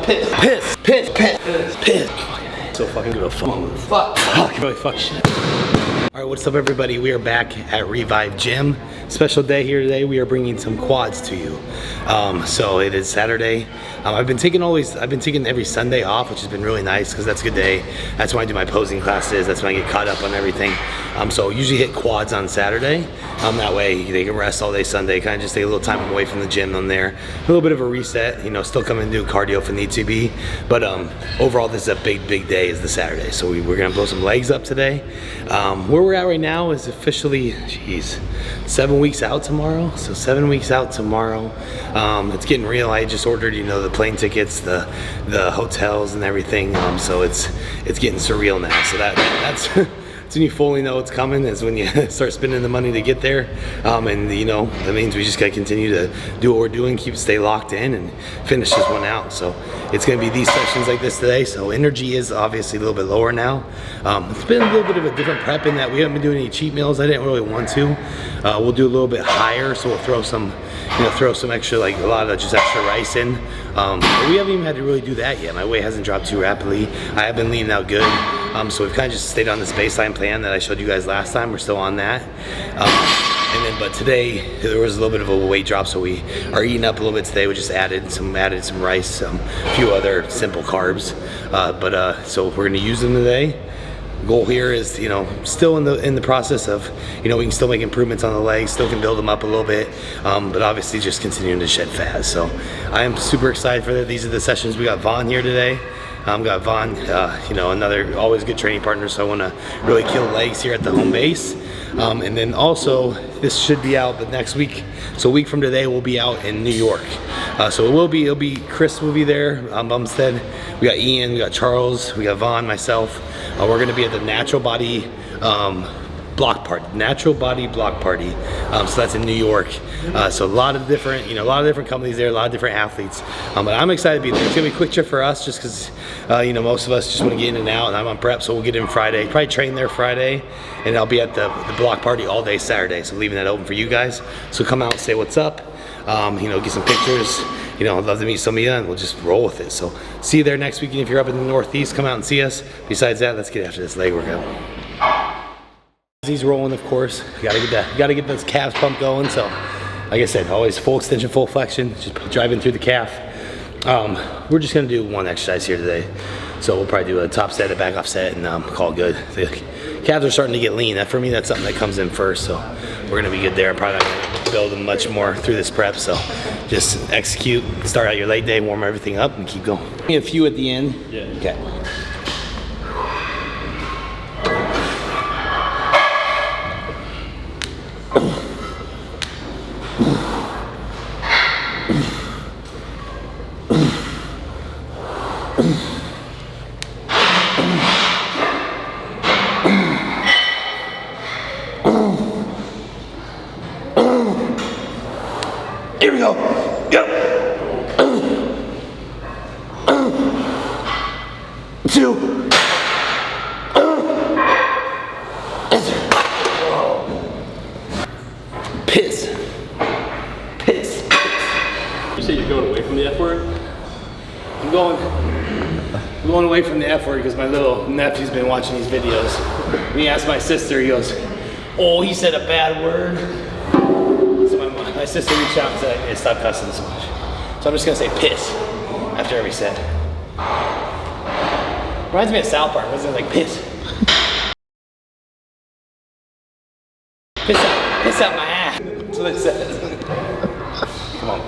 Piss. Piss. Piss. Piss. Piss. Piss. So fucking good. Fuck. Fuck. Really fuck shit. All right, what's up everybody? We are back at Revive Gym. Special day here today. We are bringing some quads to you. So it is Saturday. I've been taking every Sunday off, which has been really nice because that's a good day. That's when I do my posing classes. That's when I get caught up on everything. So usually hit quads on Saturday. That way they can rest all day Sunday. Kind of just take a little time away from the gym on there. A little bit of a reset. You know, still come and do cardio if it needs to be. But overall, this is a big day. Is the Saturday. So we're gonna blow some legs up today. Where we're at right now is officially, 7 weeks out tomorrow. So 7 weeks out tomorrow. It's getting real. I just ordered, you know, the plane tickets, the hotels and everything. So it's getting surreal now. So that's when you fully know it's coming, is when you start spending the money to get there. And you know, that means we just gotta continue to do what we're doing, stay locked in and finish this one out. So it's gonna be these sessions like this today. So energy is obviously a little bit lower now. It's been a little bit of a different prep in that we haven't been doing any cheat meals. I didn't really want to. We'll do a little bit higher, so we'll throw some extra, like a lot of just extra rice in. But we haven't even had to really do that yet. My weight hasn't dropped too rapidly. I have been leaning out good. So we've kind of just stayed on this baseline plan that I showed you guys last time. We're still on that. But today there was a little bit of a weight drop, so we are eating up a little bit today. We just added some rice, a few other simple carbs. So we're gonna use them today. Goal here is, you know, still in the process of, you know, we can still make improvements on the legs, still can build them up a little bit, but obviously just continuing to shed fat. So I am super excited for that. These are the sessions. We got Vaughn here today. Got Vaughn, you know, another always good training partner, so I want to really kill legs here at the home base. And then also, this should be out the next week. So a week from today, we'll be out in New York. So it'll be Chris will be there, Bumstead. We got Ian, we got Charles, we got Vaughn, myself. We're gonna be at the Natural Body block party. So that's in New York. So a lot of different companies there, a lot of different athletes. But I'm excited to be there. It's gonna be a quick trip for us, just because you know, most of us just want to get in and out, and I'm on prep, so we'll get in Friday. Probably train there Friday, and I'll be at the block party all day Saturday. So leaving that open for you guys. So come out and say what's up. You know, get some pictures. You know, I'd love to meet some of you, and we'll just roll with it. So see you there next weekend. If you're up in the Northeast, come out and see us. Besides that, let's get after this leg workout. He's rolling, of course. Gotta get those calves pump going. So, like I said, always full extension, full flexion, just driving through the calf. We're just gonna do one exercise here today. So we'll probably do a top set, a back off set, and call it good. The calves are starting to get lean. For me, that's something that comes in first. So we're gonna be good there. I'm probably not gonna build them much more through this prep. So just execute, start out your leg day, warm everything up, and keep going. A few at the end. Yeah. Okay. Here we go. Go. 2. Piss. You say you're going away from the F word? I'm going away from the F word because my little nephew's been watching these videos. When he asked my sister, he goes, "Oh, he said a bad word." So my sister reached out and said, "I need to stop cussing so much." So I'm just gonna say piss after every set. Reminds me of South Park, wasn't it, like piss? Piss out my ass. That's what it says. Come on.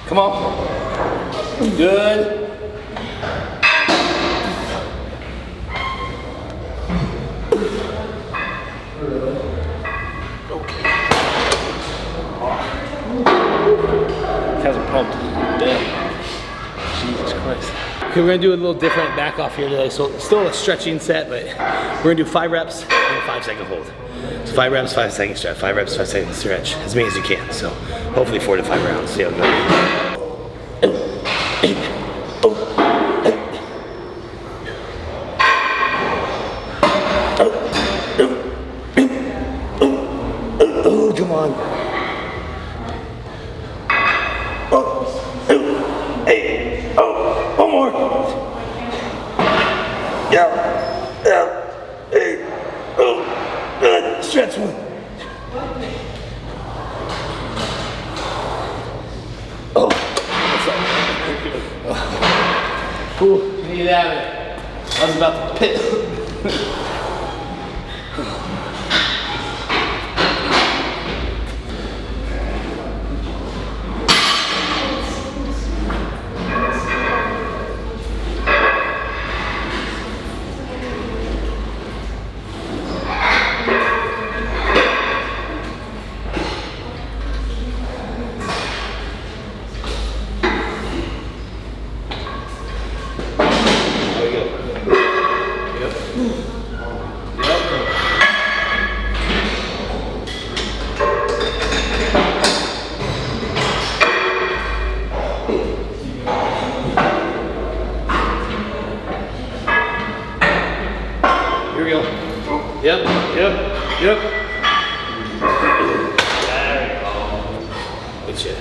Come on. Good. Hasn't pumped. Jesus Christ. Okay, we're gonna do a little different back off here today. So still a stretching set, but we're gonna do 5 reps and a 5-second hold. So 5 reps, 5-second stretch. 5 reps, 5-second stretch. As many as you can. So hopefully 4 to 5 rounds. See how it goes. stretch one. Oh. Ooh, you need to have it. I was about to piss. Yep. There we go. Good shit.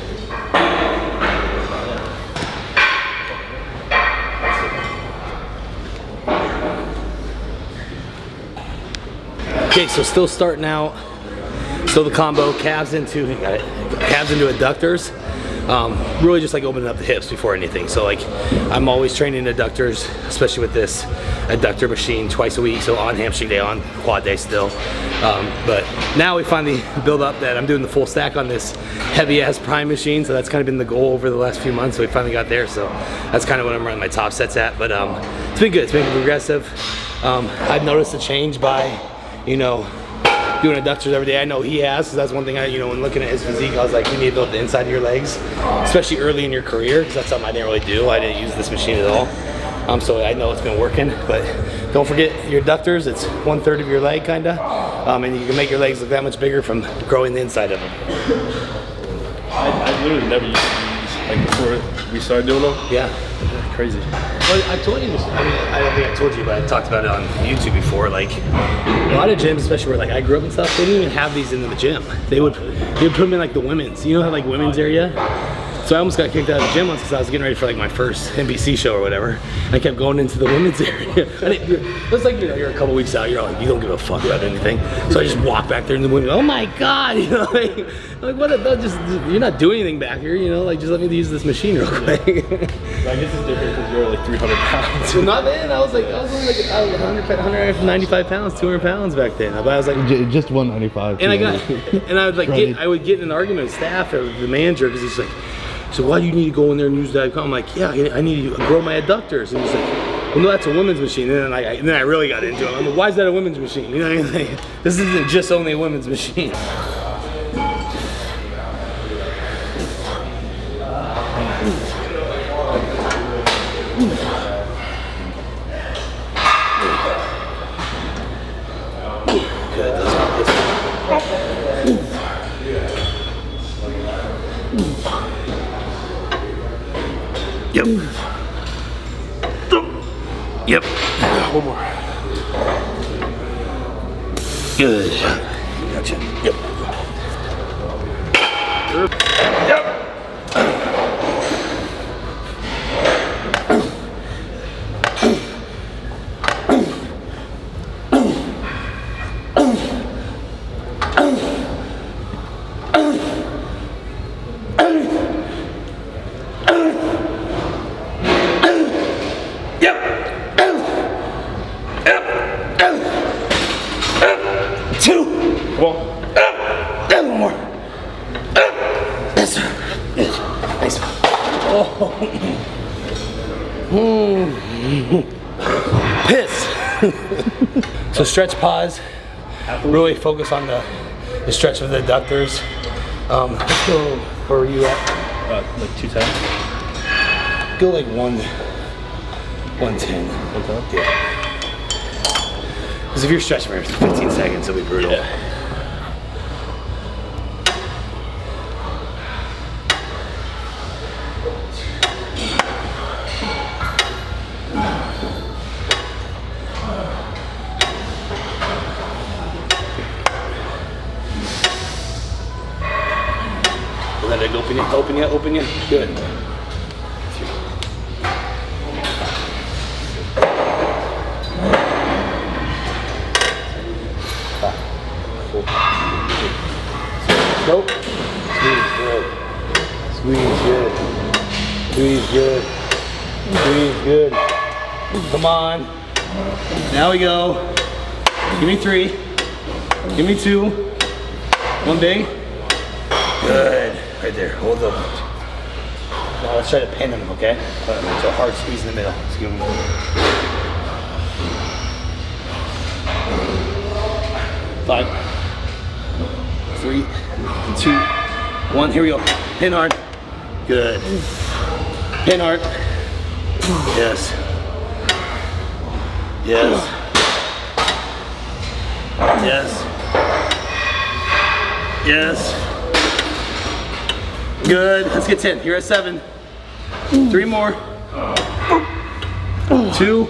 Okay, so still starting out. Still the combo, calves into adductors. Really just like opening up the hips before anything. So like I'm always training adductors, especially with this Adductor Machine twice a week. So on hamstring day, on quad day still. But now we finally build up that I'm doing the full stack on this heavy ass prime machine. So that's kind of been the goal over the last few months. So we finally got there. So that's kind of what I'm running my top sets at. But it's been good, it's been progressive. I've noticed a change by, you know, doing adductors every day. I know he has, because that's one thing when looking at his physique, I was like, you need to build the inside of your legs, especially early in your career, because that's something I didn't really do. I didn't use this machine at all. So I know it's been working, but don't forget your adductors. It's 1/3 of your leg, kinda, and you can make your legs look that much bigger from growing the inside of them. I literally never used to use, like before we started doing them. Yeah. Crazy. Well, I told you this. I mean, I don't think I told you, but I talked about it on YouTube before. Like a lot of gyms, especially where like I grew up and stuff, they didn't even have these in the gym. They would put them in like the women's. You know how like women's area? So I almost got kicked out of the gym once because I was getting ready for like my first NBC show or whatever. And I kept going into the women's area. And it's like, you're a couple weeks out, you're like, you don't give a fuck about anything. So I just walk back there in the women, oh my God, like what, you're not doing anything back here, like just let me use this machine real quick. I guess it's different because you're like 300 pounds. So not then, I was only like 195 pounds, 200 pounds back then. But I was like, just 195. And I would get in an argument with staff or the manager because he's like, so why do you need to go in there and use that? I'm like, yeah, I need to grow my adductors. And he's like, well, no, that's a women's machine. And then I really got into it. I'm like, why is that a women's machine? You know what I mean? This isn't just only a women's machine. Yep. Yep. One more. Good. Gotcha. Yep. Yep. Piss. So stretch pause. Really focus on the stretch of the adductors. Let's go. Where were you at? Like 210. Go like 110. 110? Yeah. Because if you're stretching for 15 seconds, it'll be brutal. Yeah. Let it open you. Good. Nope. Squeeze good. Squeeze good. Squeeze good. Squeeze good. Come on. Now we go. Give me 3. Give me 2. 1 big. Good. Right there. Hold up. Now let's try to pin him, okay? So hard squeeze in the middle. Let's give him 5, 3, 2, 1. Here we go. Pin hard. Good. Pin hard. Yes. Yes. Yes. Yes. Good. Let's get 10. You're at 7. 3 more. 2.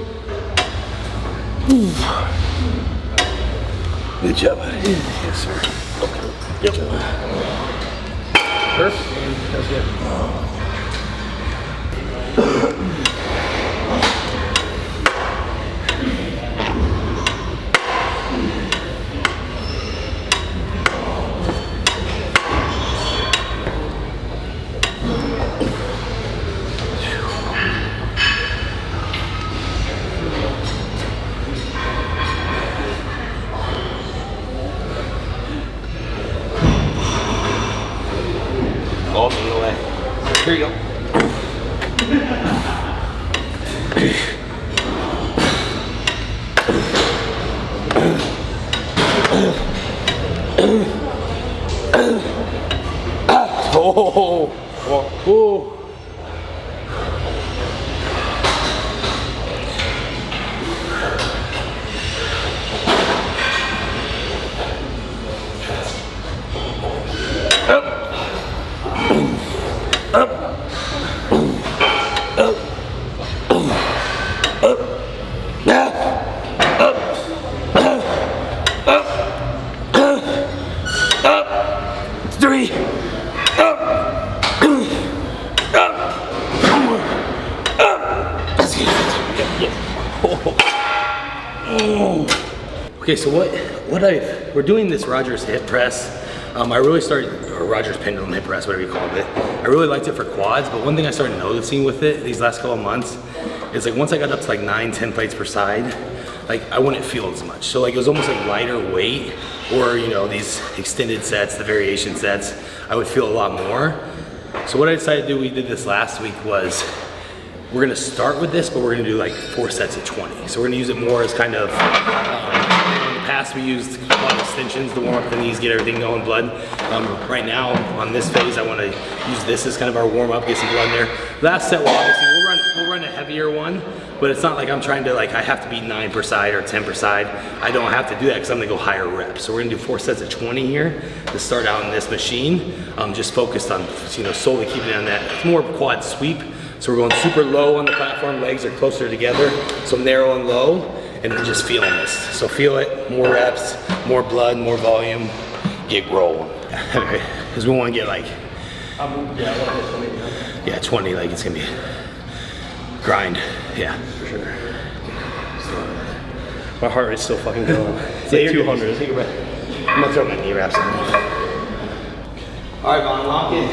Good job, buddy. Yes, sir. Yep. Perfect. That's good. Here you go. Oh. Oh. Okay, so we're doing this Rogers hip press. I really started, or Rogers pendulum hip press, whatever you call it. I really liked it for quads, but one thing I started noticing with it these last couple of months is like once I got up to like 9, 10 plates per side, like I wouldn't feel as much. So like it was almost like lighter weight, or you know, these extended sets, the variation sets, I would feel a lot more. So what I decided to do, we did this last week, was we're gonna start with this, but we're gonna do like 4 sets of 20. So we're gonna use it more as kind of, in the past we used quad extensions to warm up the knees, get everything going, blood. Right now, on this phase, I wanna use this as kind of our warm up, get some blood in there. Last set, well, obviously, we'll run a heavier one, but it's not like I'm trying to, like, I have to be 9 per side or 10 per side. I don't have to do that because I'm gonna go higher reps. So we're gonna do 4 sets of 20 here to start out in this machine. Just focused on, you know, solely keeping it on that. It's more quad sweep. So we're going super low on the platform, legs are closer together, so narrow and low, and then just feeling this. So feel it, more reps, more blood, more volume, get rolling. Okay, because we want to get like, I want to hit 20. Yeah, 20, like it's gonna be grind, yeah. For sure. My heart rate's still fucking going. It's like 200. Take a breath. I'm gonna throw my knee wraps in. All right, Vaughn, lock in.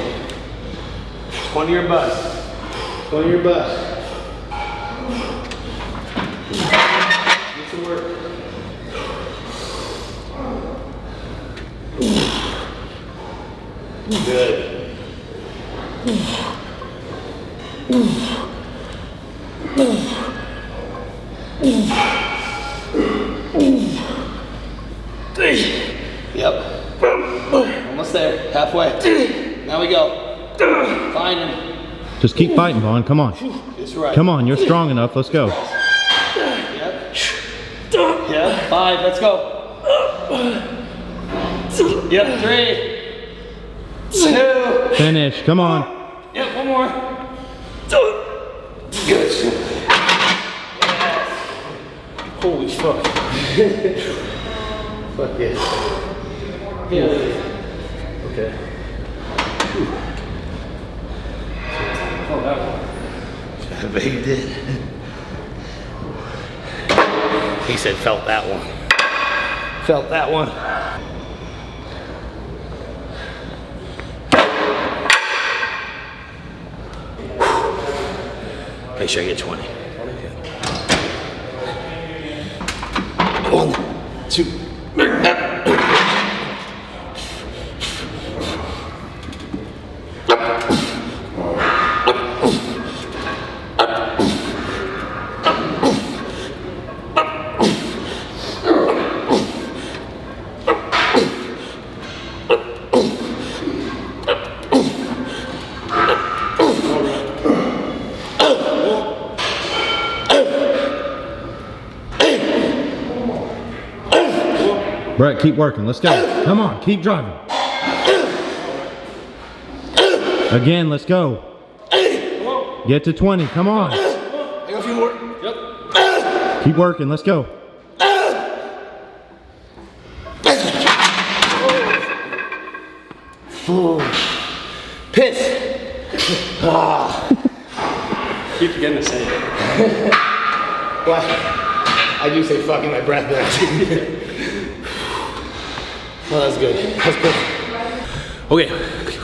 20 your bust. 20 your bust. Get to work. Good. Yep. Almost there. Halfway. Now we go. Find him. Just keep fighting, Vaughn. Come on. That's right. Come on, you're strong enough. Let's go. Yep. Yep. 5. Let's go. Yep. 3. 2. Finish. Come on. Yep. 1 more. Good. Yes. Holy fuck. Fuck yes. Yeah. Okay. Oh, that one. I bet you did. He said, felt that one. Felt that one. Make sure I get 20. 1, 2. Brett, keep working. Let's go. Come on, keep driving. Again, let's go. Get to 20. Come on. I got a few more. Yep. Keep working. Let's go. Piss. Keep forgetting to say it. Well, I do say fucking my breath back. Well, that's good. That's good. Okay,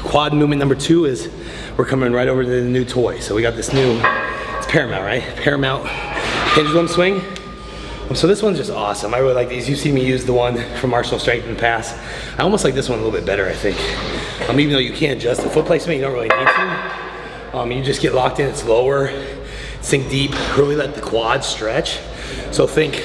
quad movement number 2 is we're coming right over to the new toy. So we got this new, it's Paramount, right? Paramount Pendulum Swing. So this one's just awesome. I really like these. You've seen me use the one from Arsenal Strength in the past. I almost like this one a little bit better, I think. Even though you can't adjust the foot placement, you don't really need to. You just get locked in, it's lower, sink deep, really let the quads stretch. So think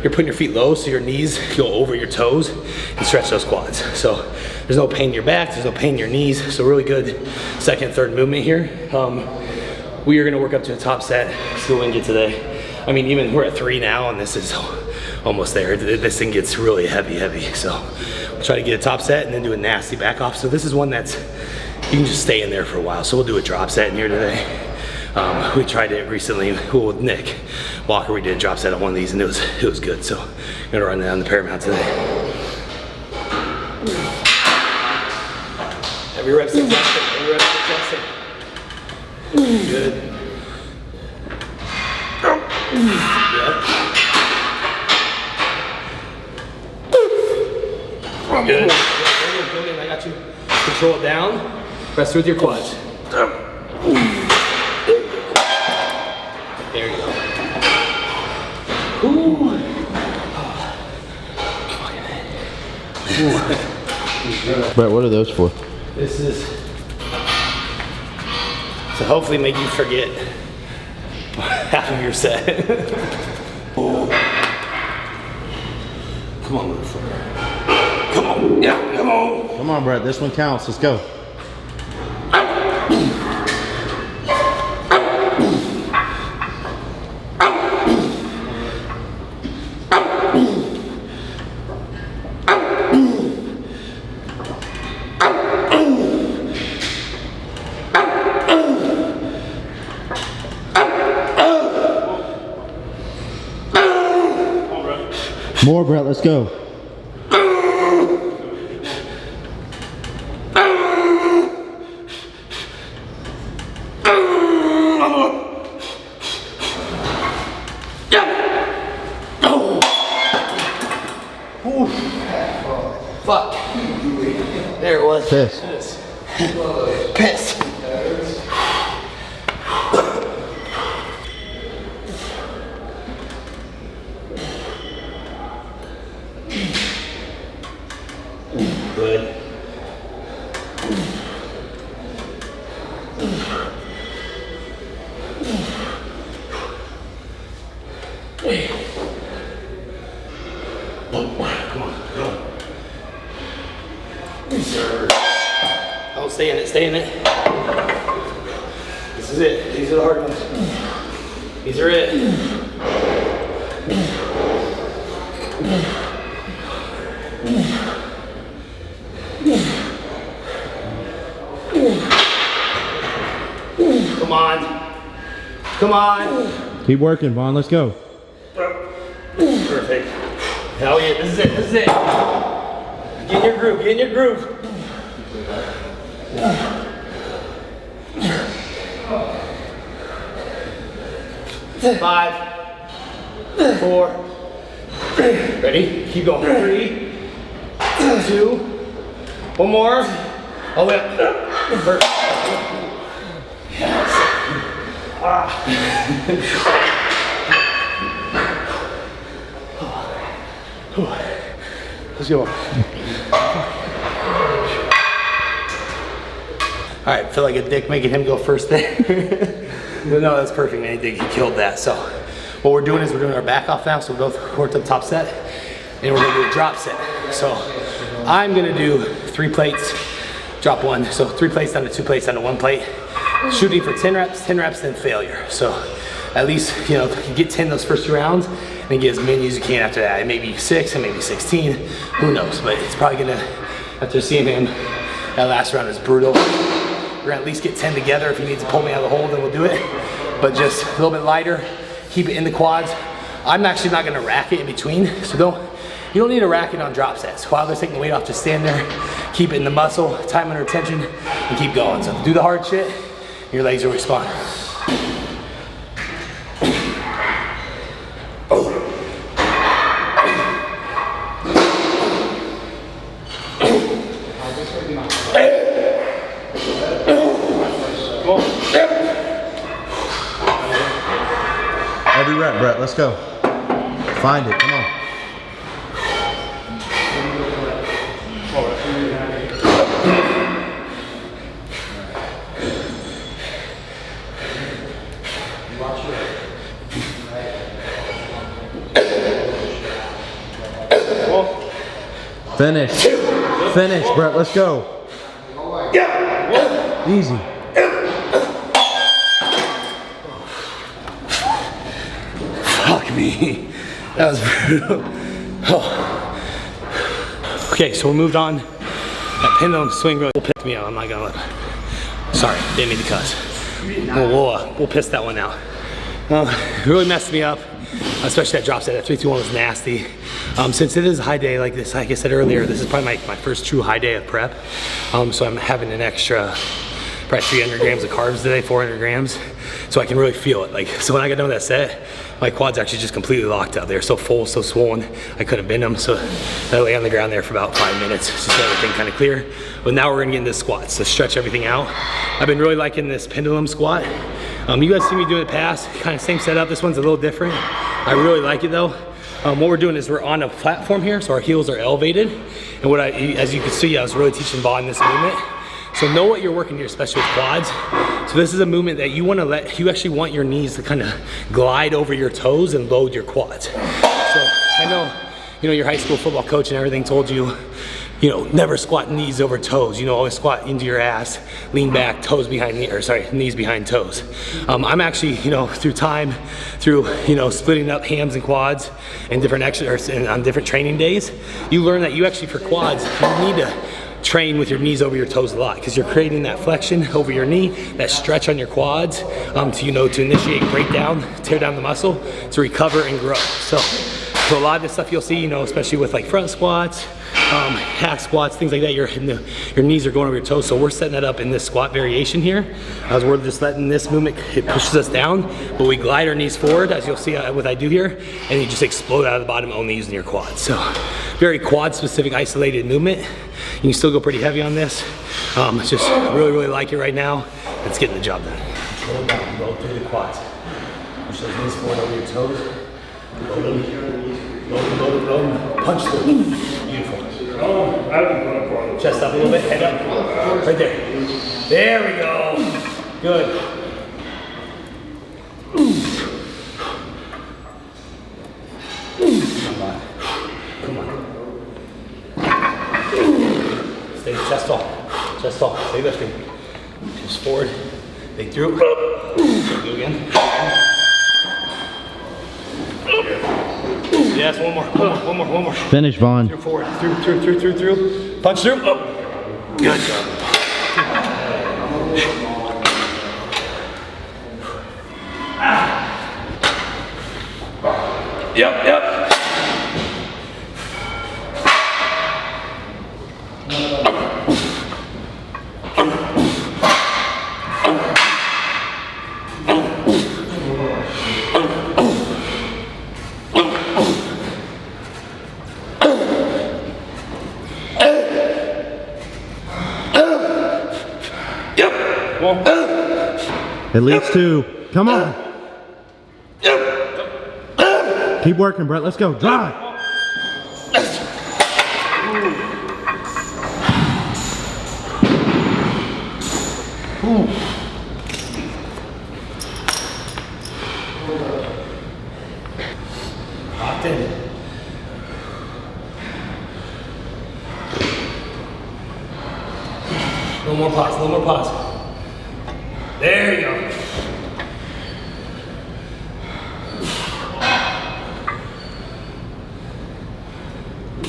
you're putting your feet low so your knees go over your toes and stretch those quads. So there's no pain in your back, there's no pain in your knees. So really good second, third movement here. We are gonna work up to a top set, see what we can get today. Even we're at 3 now and this is almost there. This thing gets really heavy. So we'll try to get a top set and then do a nasty back off. So this is one that's, you can just stay in there for a while. So we'll do a drop set in here today. We tried it recently with Nick Walker. We did a drop set on one of these and it was good. So I'm gonna run that on the Paramount today. Every rep exhausting. Every rep exhausting. Good. Yep. Good. Good. I got you. Control it down. Press through with your quads. There you go. Ooh. Brett, what are those for? This is to hopefully make you forget half of your set. Come on, motherfucker. Come on. Yeah, come on. Come on, Brett. This one counts. Let's go. More, Brett, let's go. Fuck. There it was. Piss. Piss. Good. Come on. Don't stay in it, stay in it. This is it. These are the hard ones. These are it. Come on. Come on. Keep working, Vaughn. Let's go. Perfect. Hell yeah, this is it, this is it. Get in your groove, get in your groove. 5, 4, ready? Keep going. 3, 2, one more. All the way up. Perfect. Yes. Let's go. All right, feel like a dick making him go first there. But no, that's perfect, man. He killed that. So what we're doing is we're doing our back off now. So we both worked up top set and we're gonna do a drop set. So I'm gonna do 3 plates, drop 1. So 3 plates down to 2 plates down to 1 plate. Shooting for 10 reps, then failure. So at least, you know, you get 10 those first 2 rounds and then get as many as you can after that. It may be 6, it may be 16, who knows? But it's probably gonna, after seeing him, that last round is brutal. We're gonna at least get 10 together. If he needs to pull me out of the hole, then we'll do it. But just a little bit lighter, keep it in the quads. I'm actually not gonna rack it in between, so you don't need a racket on drop sets. While they're taking the weight off, just stand there, keep it in the muscle, time under tension, and keep going. So do the hard shit, your legs will respond. Every rep, Brett, let's go. Find it, come on. Finish. Finish, Brett, let's go. Easy. Fuck me. That was brutal. Oh. Okay, so we moved on. That pendulum swing really pissed me out. I'm not gonna let. Sorry, didn't mean to cuss. We'll piss that one out. It really messed me up, especially that drop set. That 3-2-1 was nasty. Since it is a high day like this, like I said earlier, this is probably my first true high day of prep. So I'm having an extra, probably 300 grams of carbs today, 400 grams. So I can really feel it. Like, so when I got done with that set, my quads actually just completely locked out. They're so full, so swollen, I couldn't bend them. So I lay on the ground there for about 5 minutes, just to get everything kind of clear. But now we're gonna get into squats, so stretch everything out. I've been really liking this pendulum squat. You guys see me do it in the past, kind of same setup. This one's a little different. I really like it though. What we're doing is we're on a platform here, so our heels are elevated. And as you can see, I was really teaching Vaughn this movement. So know what you're working here, especially with quads. So this is a movement that you actually want your knees to kind of glide over your toes and load your quads. So I know, your high school football coach and everything told you, never squat knees over toes. Always squat into your ass, lean back, toes behind knees behind toes. I'm actually, through time, through splitting up hams and quads and different exercises and on different training days, you learn that you actually for quads you need to train with your knees over your toes a lot because you're creating that flexion over your knee, that stretch on your quads to initiate breakdown, tear down the muscle, to recover and grow. So a lot of this stuff you'll see, especially with like front squats, hack squats, things like that, your knees are going over your toes. So we're setting that up in this squat variation here. As we're just letting this movement, it pushes us down, but we glide our knees forward, as you'll see what I do here, and you just explode out of the bottom, only using your quads. So very quad specific isolated movement. You can still go pretty heavy on this. It's just really, really like it right now. It's getting the job done. Roll down, roll through the quads. Push those knees forward over your toes. Load them, load them, punch through. Beautiful. Chest up a little bit, head up. Right there. There we go. Good. Come on. Stay chest tall. Chest tall. Stay lifting. Just forward. Think through. Go again. Yes, one more. Finish, Vaughn. Through forward. Through. Punch through. Oh. Good job. Yep. At least 2. Come on. Keep working, Brett. Let's go. Drive. Locked in. A little more pause, a little more pause. There you go.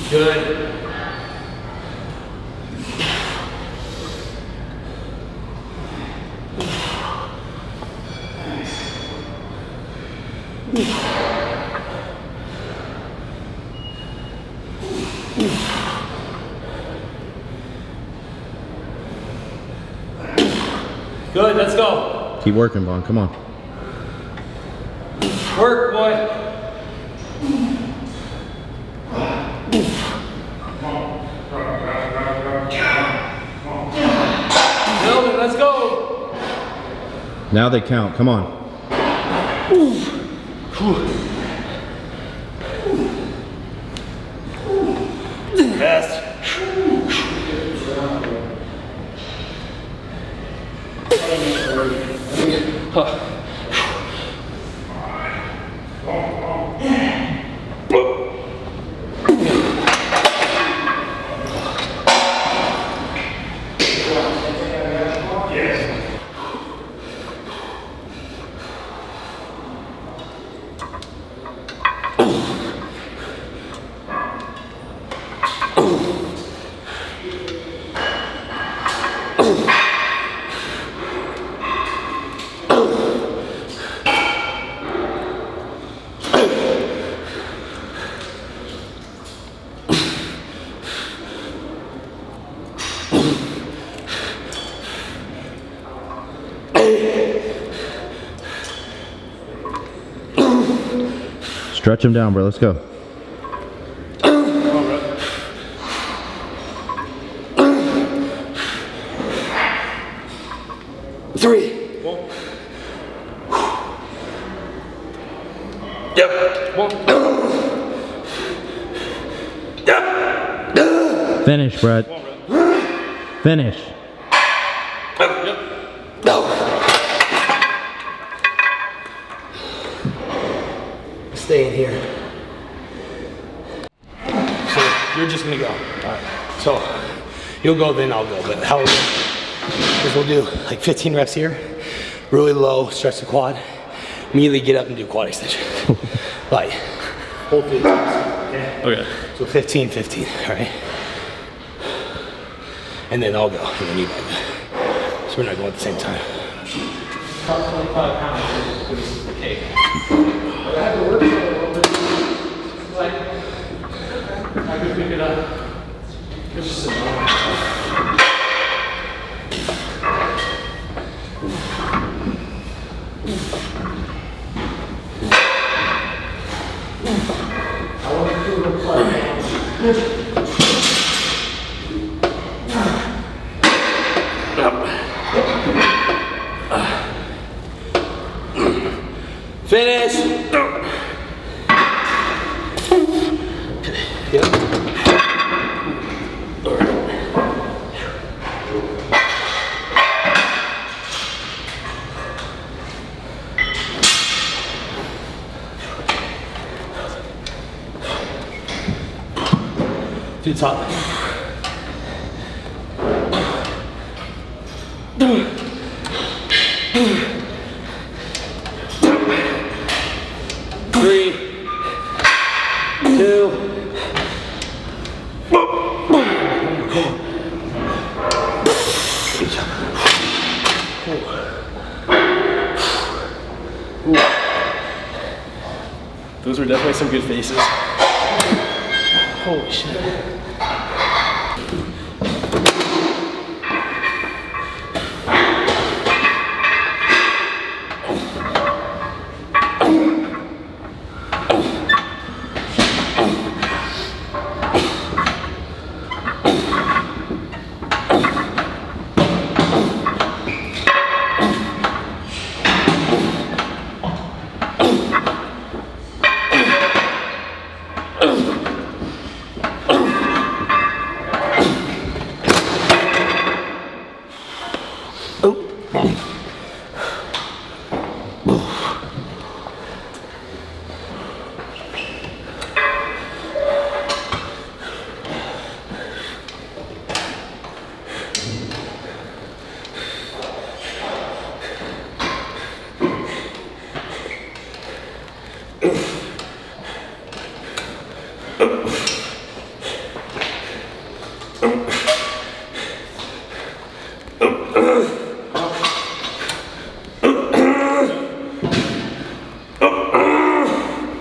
Good. Good, let's go. Keep working, Vaughn. Come on. Work, boy. Build it, let's go. Now they count. Come on. Yes. Stretch him down, bro. Let's go. Three. Yep. Yep. Finish, Brett. Finish. No. Stay in here. So you're just gonna go. All right. So you'll go, then I'll go. But how we'll do is we'll do like 15 reps here, really low, stretch the quad, immediately get up and do quad extension. Like, hold 15. Okay. Okay. So 15, 15. All right. And then I'll go. And then you go. So we're not going at the same time. About 25 pounds is the cake. I had to work for a little bit. It's like, I could pick it up. It's just annoying. I want to do it like Finish. Yep. To the top. Three, two, Those were definitely some good faces. holy shit.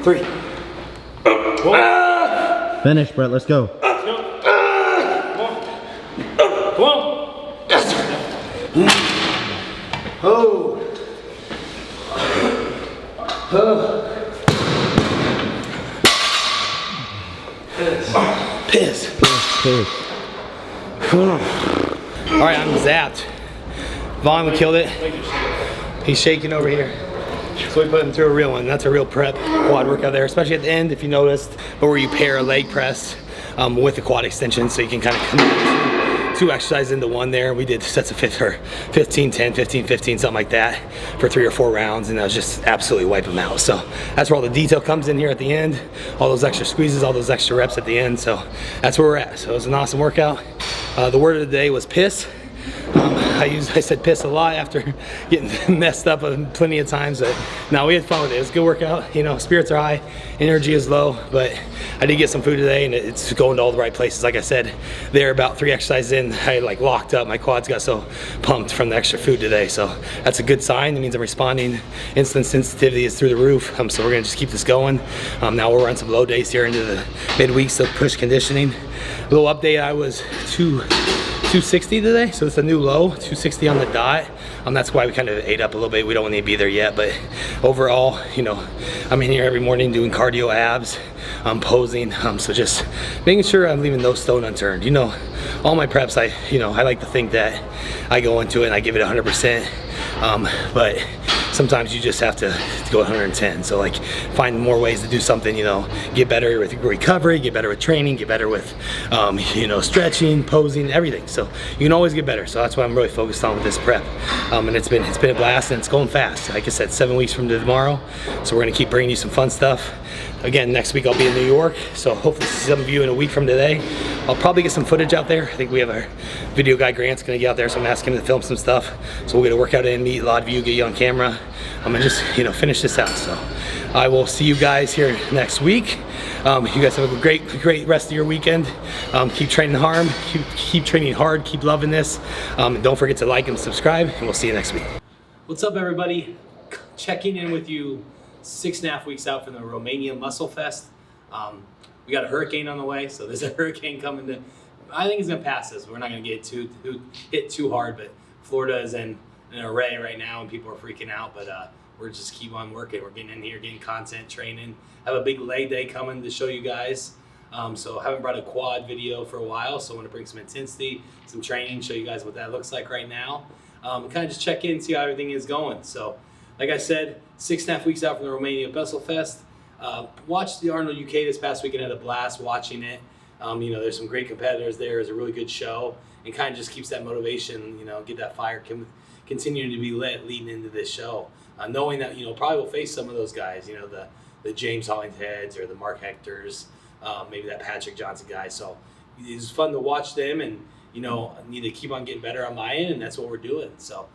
3. Finish, Brett. Let's go. Come on. Oh. Piss. All right, I'm zapped. Vaughn, we killed it. He's shaking over here. So we put him through a real one. That's a real prep quad workout there, especially at the end, if you noticed, but where you pair a leg press with the quad extension, so you can kind of come two exercises into one there. We did sets of 15, 10, 15, 15, something like that for 3 or 4 rounds, and that was just absolutely wipe them out. So that's where all the detail comes in here at the end, all those extra squeezes, all those extra reps at the end. So that's where we're at. So it was an awesome workout. The word of the day was piss. I said piss a lot after getting messed up plenty of times, but no, we had fun with it. It was a good workout. You know, spirits are high, energy is low, but I did get some food today, and it's going to all the right places. Like I said, there about 3 exercises in, I like locked up. My quads got so pumped from the extra food today, so that's a good sign. It means I'm responding. Insulin sensitivity is through the roof, so we're gonna just keep this going. Now we'll run some low days here into the midweek, so push conditioning. A little update, I was 260 today, so it's a new low, 260 on the dot. That's why we kind of ate up a little bit. We don't need to be there yet, but overall, you know, I'm in here every morning doing cardio, abs, posing, so just making sure I'm leaving no stone unturned. You know, all my preps, I like to think that I go into it and I give it 100%, but sometimes you just have to go 110. So like find more ways to do something, you know, get better with recovery, get better with training, get better with, you know, stretching, posing, everything. So you can always get better. So that's what I'm really focused on with this prep. And it's been a blast, and it's going fast. Like I said, 7 weeks from tomorrow. So we're gonna keep bringing you some fun stuff. Again, next week I'll be in New York. So hopefully see some of you in a week from today. I'll probably get some footage out there. I think we have our video guy Grant's gonna get out there, so I'm asking him to film some stuff. So we'll get a workout in, meet a lot of you, get you on camera. I'm gonna just, you know, finish this out. So I will see you guys here next week. You guys have a great rest of your weekend. Keep training hard, keep training hard, keep loving this. And don't forget to like and subscribe, and we'll see you next week. What's up, everybody? Checking in with you 6.5 weeks out from the Romania Muscle Fest. We got a hurricane on the way, so there's a hurricane coming to, I think it's gonna pass us. We're not gonna get hit too hard, but Florida is in an array right now and people are freaking out, but we're just keep on working. We're getting in here, getting content, training. Have a big leg day coming to show you guys. So I haven't brought a quad video for a while, so I want to bring some intensity, some training, show you guys what that looks like right now. Kind of just check in, see how everything is going. So like I said, 6.5 weeks out from the Romania Muscle Fest. Watched the Arnold UK this past weekend, had a blast watching it. You know, there's some great competitors there. It's a really good show, and kind of just keeps that motivation, you know, get that fire continuing to be lit leading into this show. Knowing that, you know, probably will face some of those guys, you know, the James Hollingsheads or the Mark Hectors, maybe that Patrick Johnson guy. So it's fun to watch them, and, you know, I need to keep on getting better on my end, and that's what we're doing. So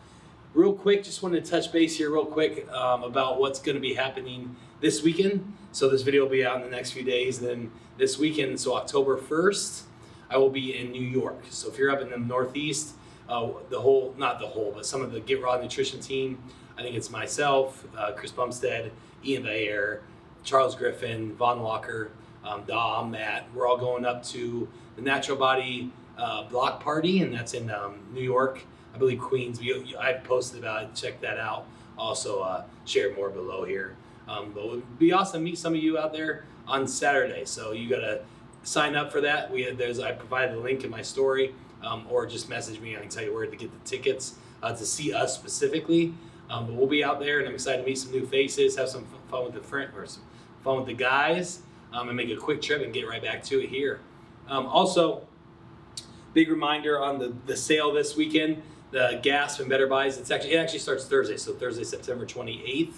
real quick, just wanted to touch base here real quick about what's going to be happening this weekend. So this video will be out in the next few days. Then this weekend, so October 1st, I will be in New York. So if you're up in the Northeast, not the whole, but some of the Get Raw Nutrition team, I think it's myself, Chris Bumstead, Ian Bayer, Charles Griffin, Vaughn Walker, Dom, Matt. We're all going up to the Natural Body block party, and that's in New York, I believe Queens. I posted about it, check that out. Also share more below here. But it would be awesome to meet some of you out there on Saturday. So you gotta sign up for that. I provided the link in my story, or just message me. I can tell you where to get the tickets to see us specifically. But we'll be out there, and I'm excited to meet some new faces, have some fun with the guys, and make a quick trip and get right back to it here. Also, big reminder on the sale this weekend, the GASP and Better Buys. It actually starts Thursday, so Thursday, September 28th.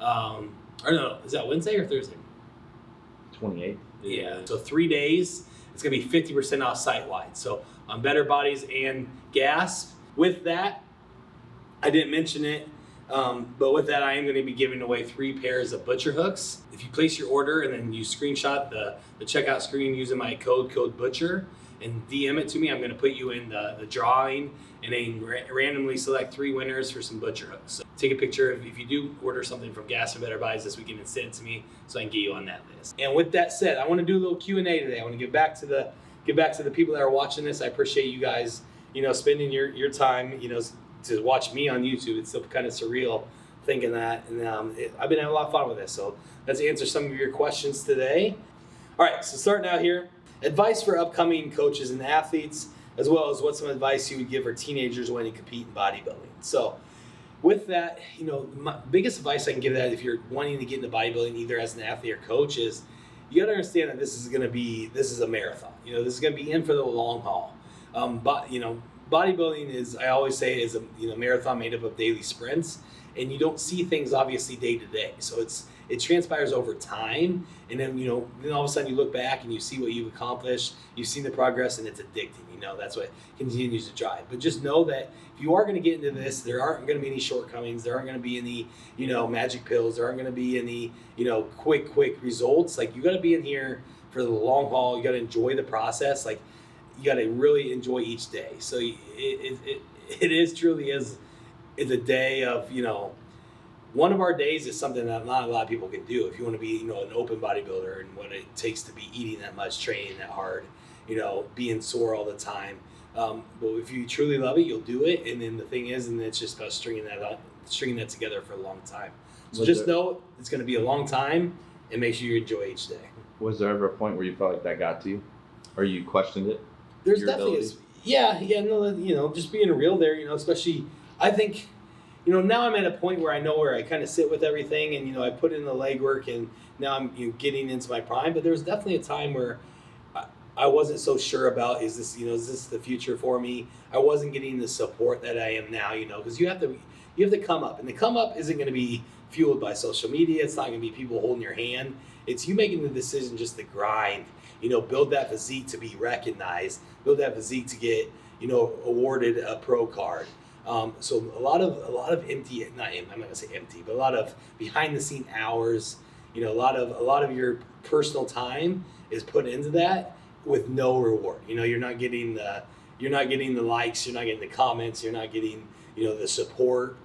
Or no, is that Wednesday or Thursday? 28th. Yeah, so 3 days. It's gonna be 50% off site-wide. So on Better Bodies and GASP. With that, I didn't mention it, but with that, I am gonna be giving away 3 pairs of Butcherhooks. If you place your order and then you screenshot the checkout screen using my code BUTCHER, and DM it to me. I'm going to put you in the drawing and then randomly select 3 winners for some Butcherhooks. So take a picture if you do order something from GASP or Better Buys this weekend and send it to me so I can get you on that list. And with that said, I want to do a little Q&A today. I want to give back to the people that are watching this. I appreciate you guys, spending your time, to watch me on YouTube. It's still kind of surreal thinking that, and I've been having a lot of fun with this. So let's answer some of your questions today. All right, so starting out here, advice for upcoming coaches and athletes, as well as what's some advice you would give for teenagers when you compete in bodybuilding. So with that, my biggest advice I can give that if you're wanting to get into bodybuilding, either as an athlete or coach, is you got to understand that this is a marathon. This is going to be in for the long haul. But bodybuilding is, I always say, is a marathon made up of daily sprints, and you don't see things obviously day to day. So it transpires over time, and then then all of a sudden you look back and you see what you've accomplished, you've seen the progress, and it's addicting. That's what continues to drive. But just know that if you are going to get into this, there aren't going to be any shortcomings. There aren't going to be any magic pills. There aren't going to be any quick results. Like, you got to be in here for the long haul. You got to enjoy the process. Like, you got to really enjoy each day. So it truly is a day of, one of our days is something that not a lot of people can do. If you want to be, an open bodybuilder and what it takes to be eating that much, training that hard, being sore all the time. But if you truly love it, you'll do it. And then the thing is, and it's just about stringing that together for a long time. So just know it's going to be a long time, and make sure you enjoy each day. Was there ever a point where you felt like that got to you, or you questioned it? There's definitely, just being real there, especially, I think, now I'm at a point where I know where I kind of sit with everything, and, I put in the legwork, and now I'm getting into my prime. But there was definitely a time where I wasn't so sure about, is this the future for me? I wasn't getting the support that I am now, because you have to come up, and the come up isn't going to be fueled by social media. It's not going to be people holding your hand. It's you making the decision just to grind, build that physique to be recognized, build that physique to get, awarded a pro card. So a lot of empty, I'm not going to say empty, but a lot of behind the scene hours, a lot of your personal time is put into that with no reward. You're not getting the likes, you're not getting the comments, you're not getting, the support.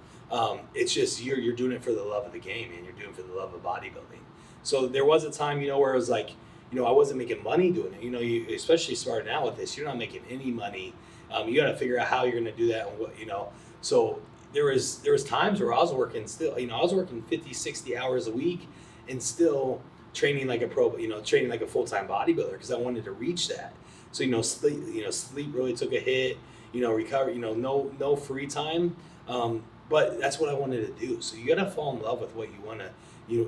It's just, you're doing it for the love of the game, and you're doing it for the love of bodybuilding. So there was a time, where it was like, I wasn't making money doing it. You especially starting out with this, you're not making any money. You got to figure out how you're going to do that, and what, So there was times where I was working still, I was working 50, 60 hours a week, and still training like a pro, training like a full-time bodybuilder, because I wanted to reach that. So, sleep really took a hit, recover, no free time. But that's what I wanted to do. So you got to fall in love with what you want to,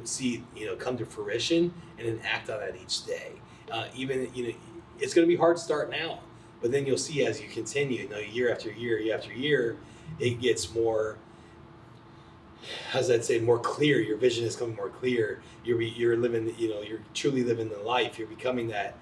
see, come to fruition, and then act on that each day. Even, it's going to be hard starting out, but then you'll see as you continue, year after year, it gets more, more clear. Your vision is coming more clear. You're living, you're truly living the life. You're becoming that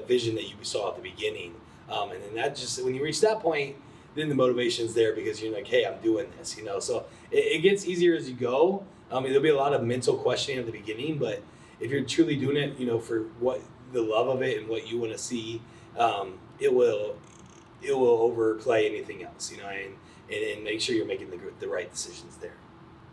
vision that you saw at the beginning. And then that just, when you reach that point, then the motivation's there, because you're like, hey, I'm doing this, So it gets easier as you go. There'll be a lot of mental questioning at the beginning, but if you're truly doing it, for what the love of it and what you want to see, it will overplay anything else, and make sure you're making the right decisions there.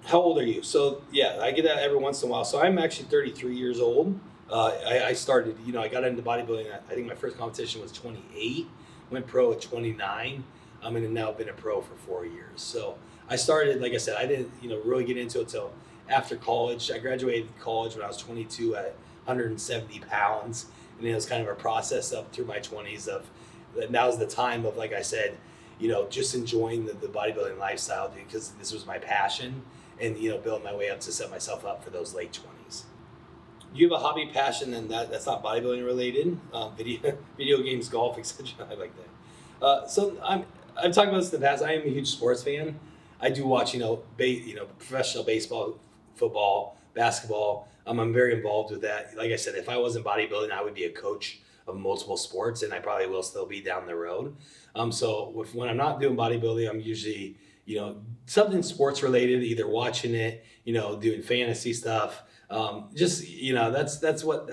How old are you? So yeah, I get that every once in a while. So I'm actually 33 years old. I started, I got into bodybuilding. I think my first competition was 28, went pro at 29. And then now I've been a pro for 4 years. So I started, like I said, I didn't, really get into it until after college. I graduated college when I was 22 at 170 pounds. And it was kind of a process up through my 20s of, that was the time of, like I said, just enjoying the bodybuilding lifestyle, because this was my passion, and, building my way up to set myself up for those late 20s. Do you have a hobby, passion, and that's not bodybuilding related? Video games, golf, etc. I like that. So I've talked about this in the past. I am a huge sports fan. I do watch, professional baseball, football, basketball. I'm very involved with that. Like I said, if I wasn't bodybuilding, I would be a coach of multiple sports, and I probably will still be down the road. So when I'm not doing bodybuilding, I'm usually, something sports related, either watching it, doing fantasy stuff, just, you know, that's what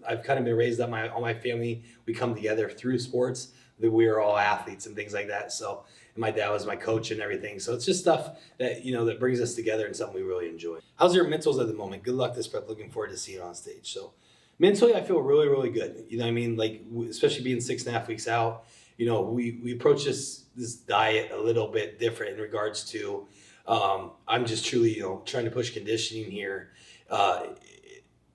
I've kind of been raised on. All my family, we come together through sports. That we are all athletes and things like that. So, and my dad was my coach and everything. So it's just stuff that, you know, that brings us together and something we really enjoy. How's your mentals at the moment? Good luck this prep. Looking forward to seeing you on stage. So mentally, I feel really, really good. You know what I mean? Like, especially being 6.5 weeks out, you know, we approach this diet a little bit different in regards to, I'm just truly, you know, trying to push conditioning here.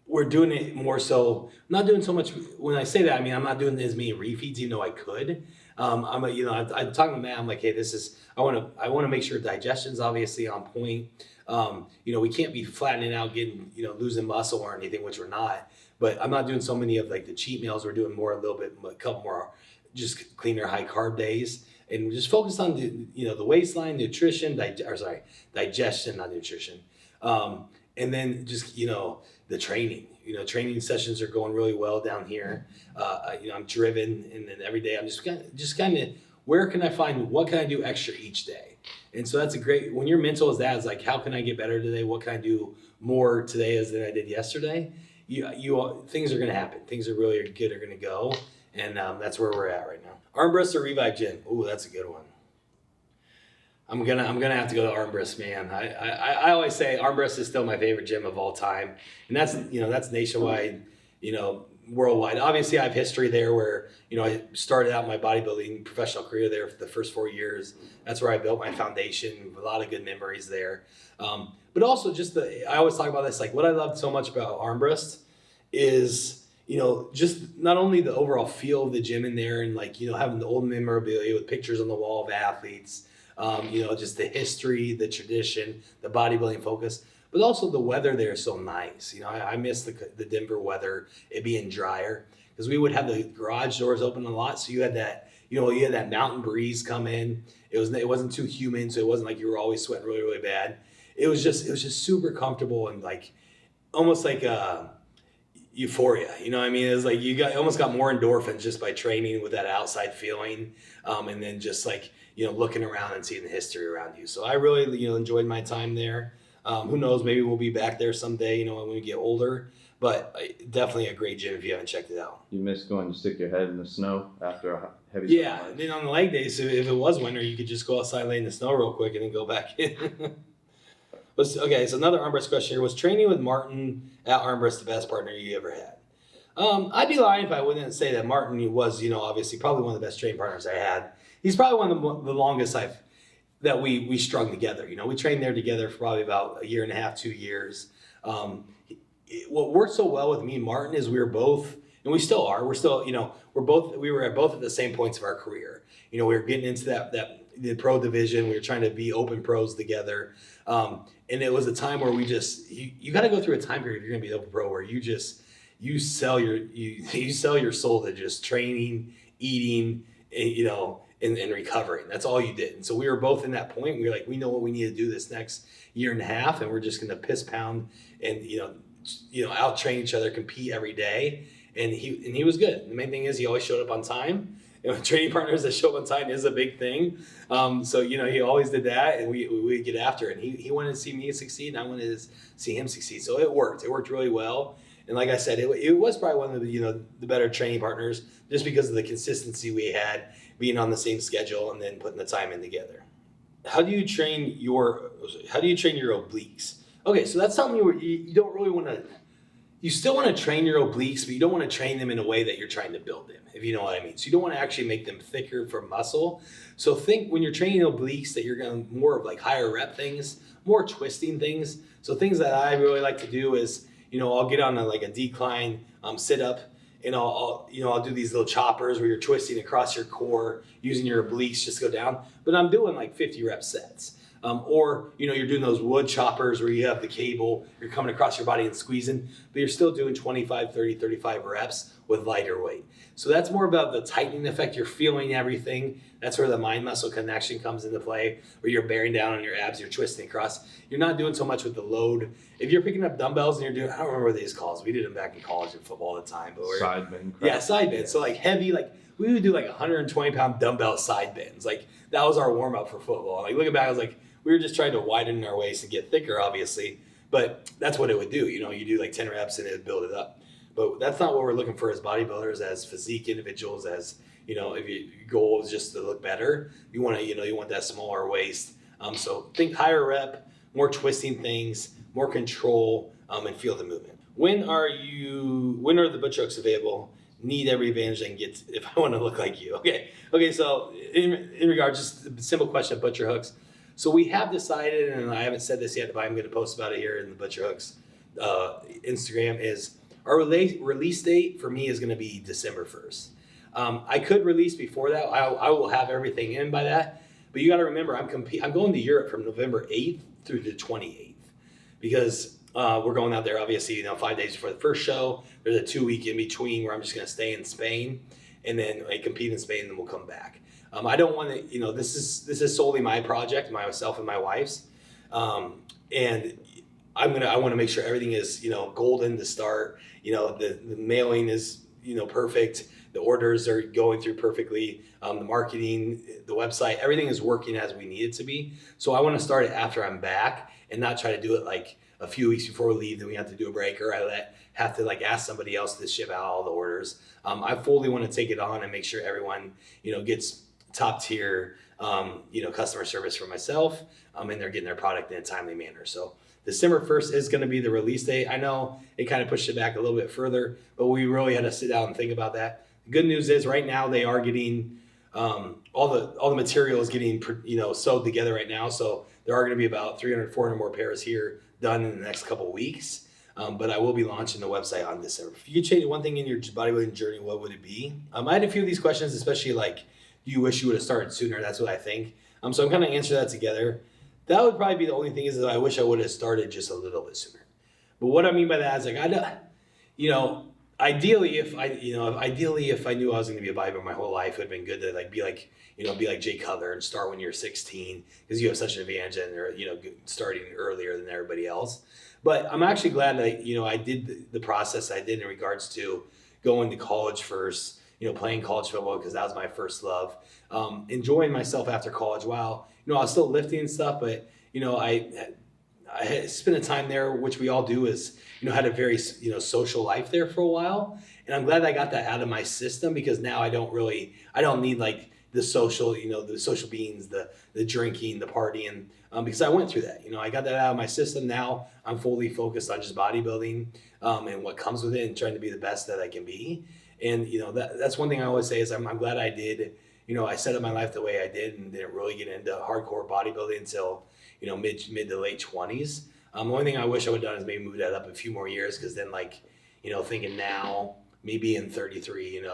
We're doing it more so, not doing so much. When I say that, I mean, I'm not doing as many refeeds, even though I could. I'm talking to Matt. I'm like, hey, I want to make sure digestion's obviously on point. You know, we can't be flattening out, getting, you know, losing muscle or anything, which we're not. But I'm not doing so many of like the cheat meals. We're doing more, a couple more, just cleaner, high carb days, and just focus on the waistline, nutrition, digestion, not nutrition. And then just, you know, the training, you know, training sessions are going really well down here. You know, I'm driven, and then every day I'm just kind of, what can I do extra each day? And so that's when your mental is that, it's like, how can I get better today? What can I do more today than I did yesterday? Things are going to happen. Things are really good are going to go. And that's where we're at right now. Arm Breast or Revive Gym? Ooh, that's a good one. I'm gonna have to go to Arm Breast, man. I always say Arm Breast is still my favorite gym of all time, and that's nationwide, you know, worldwide. Obviously, I have history there where, you know, I started out my bodybuilding professional career there for the first 4 years. That's where I built my foundation. A lot of good memories there. But also I always talk about this, like what I loved so much about Arm Breast is, you know, just not only the overall feel of the gym in there and like, you know, having the old memorabilia with pictures on the wall of athletes, you know, just the history, the tradition, the bodybuilding focus, but also the weather there is so nice. You know, I miss the Denver weather, it being drier, because we would have the garage doors open a lot. So you had that, you know, you had that mountain breeze come in. It wasn't too humid, so it wasn't like you were always sweating really, really bad. It was just super comfortable and like almost like euphoria. You know what I mean? It was like almost got more endorphins just by training with that outside feeling, and then just like, you know, looking around and seeing the history around you. So I really, you know, enjoyed my time there. Who knows, maybe we'll be back there someday, you know, when we get older, but definitely a great gym if you haven't checked it out. You miss going to stick your head in the snow after a heavy Yeah, and then on the leg days, if it was winter, you could just go outside, lay in the snow real quick, and then go back in. Okay, so another Arm Breast question here. Was training with Martin at Arm Breast the best partner you ever had? I'd be lying if I wouldn't say that Martin was, you know, obviously probably one of the best training partners I had. He's probably one of the longest that we strung together. You know, we trained there together for probably about 1.5 years, 2 years. What worked so well with me and Martin is we were both, and we still are, you know, we were both at the same points of our career. You know, we were getting into the pro division. We were trying to be open pros together. And it was a time where you got to go through a time period if you're going to be an open pro where you sell your soul to just training, eating, you know, and recovering. That's all you did. And so we were both in that point. We were like, we know what we need to do this next 1.5 years, and we're just going to piss pound and, you know, out train each other, compete every day. And he was good. The main thing is he always showed up on time. You know, training partners that show up on time is a big thing. So, you know, he always did that, and we get after it. And he wanted to see me succeed, and I wanted to see him succeed. So it worked. It worked really well. And like I said, it was probably one of the, you know, the better training partners just because of the consistency we had, being on the same schedule and then putting the time in together. How do you train your obliques? Okay, so that's something you don't really want to. You still want to train your obliques, but you don't want to train them in a way that you're trying to build them, if you know what I mean. So you don't want to actually make them thicker for muscle. So think when you're training obliques that you're going to more of like higher rep things, more twisting things. So things that I really like to do is, you know, I'll get on a decline sit up, and I'll do these little choppers where you're twisting across your core using your obliques just to go down. But I'm doing like 50 rep sets. Or, you know, you're doing those wood choppers where you have the cable, you're coming across your body and squeezing, but you're still doing 25, 30, 35 reps with lighter weight. So that's more about the tightening effect. You're feeling everything. That's where the mind muscle connection comes into play, where you're bearing down on your abs, you're twisting across. You're not doing so much with the load. If you're picking up dumbbells and you're doing, I don't remember these calls. We did them back in college and football all the time. But side bend. Yeah, side bend. So like heavy, like we would do like 120-pound dumbbell side bends. Like that was our warm up for football. Like looking back, I was like, we were just trying to widen our waist and get thicker, obviously. But that's what it would do. You do like 10 reps and it would build it up. But that's not what we're looking for as bodybuilders, as physique individuals, as, if your goal is just to look better, you want that smaller waist. So think higher rep, more twisting things, more control, and feel the movement. When are the Butcherhooks available? Need every advantage I can get if I want to look like you. Okay. So in regards, just a simple question of Butcherhooks. So we have decided, and I haven't said this yet, but I'm going to post about it here in the Butcherhooks Instagram, is our release date for me is going to be December 1st. I could release before that. I will have everything in by that. But you got to remember, I'm going to Europe from November 8th through the 28th because we're going out there, obviously, 5 days before the first show. There's a 2-week in between where I'm just going to stay in Spain and then I compete in Spain and then we'll come back. I don't want to, this is solely my project, myself and my wife's. And I want to make sure everything is, golden to start. The mailing is, perfect. The orders are going through perfectly. The marketing, the website, everything is working as we need it to be. So I want to start it after I'm back and not try to do it like a few weeks before we leave. Then we have to do a break, or have to ask somebody else to ship out all the orders. I fully want to take it on and make sure everyone, gets top tier, customer service for myself, and they're getting their product in a timely manner. So December 1st is going to be the release date. I know it kind of pushed it back a little bit further, but we really had to sit down and think about that. The good news is right now they are getting all the material is getting sewed together right now. So there are going to be about 300, 400 more pairs here done in the next couple of weeks. But I will be launching the website on December. If you could change one thing in your bodybuilding journey, what would it be? I had a few of these questions, especially do you wish you would have started sooner? That's what I think. So I'm kind of answering that together. That would probably be the only thing is that I wish I would have started just a little bit sooner. But what I mean by that is ideally if I knew I was going to be a bodybuilder my whole life, it would have been good to be like Jay Cutler and start when you're 16 because you have such an advantage and they're starting earlier than everybody else. But I'm actually glad that I did the process I did in regards to going to college first, playing college football because that was my first love. Enjoying myself after college. Wow, I was still lifting and stuff, but I had spent a time there, which we all do, is had a very social life there for a while, and I'm glad I got that out of my system because now I don't need the social beans, the drinking, the partying, because I went through that. I got that out of my system. Now I'm fully focused on just bodybuilding and what comes with it and trying to be the best that I can be. And that's one thing I always say is I'm glad I did. I set up my life the way I did and didn't really get into hardcore bodybuilding until mid to late 20s. The only thing I wish I would have done is maybe move that up a few more years because then thinking now, maybe in 33,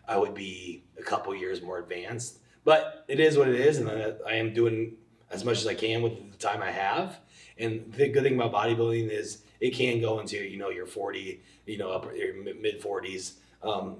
I would be a couple years more advanced. But it is what it is, and I am doing as much as I can with the time I have. And the good thing about bodybuilding is it can go into your 40, up your mid 40s.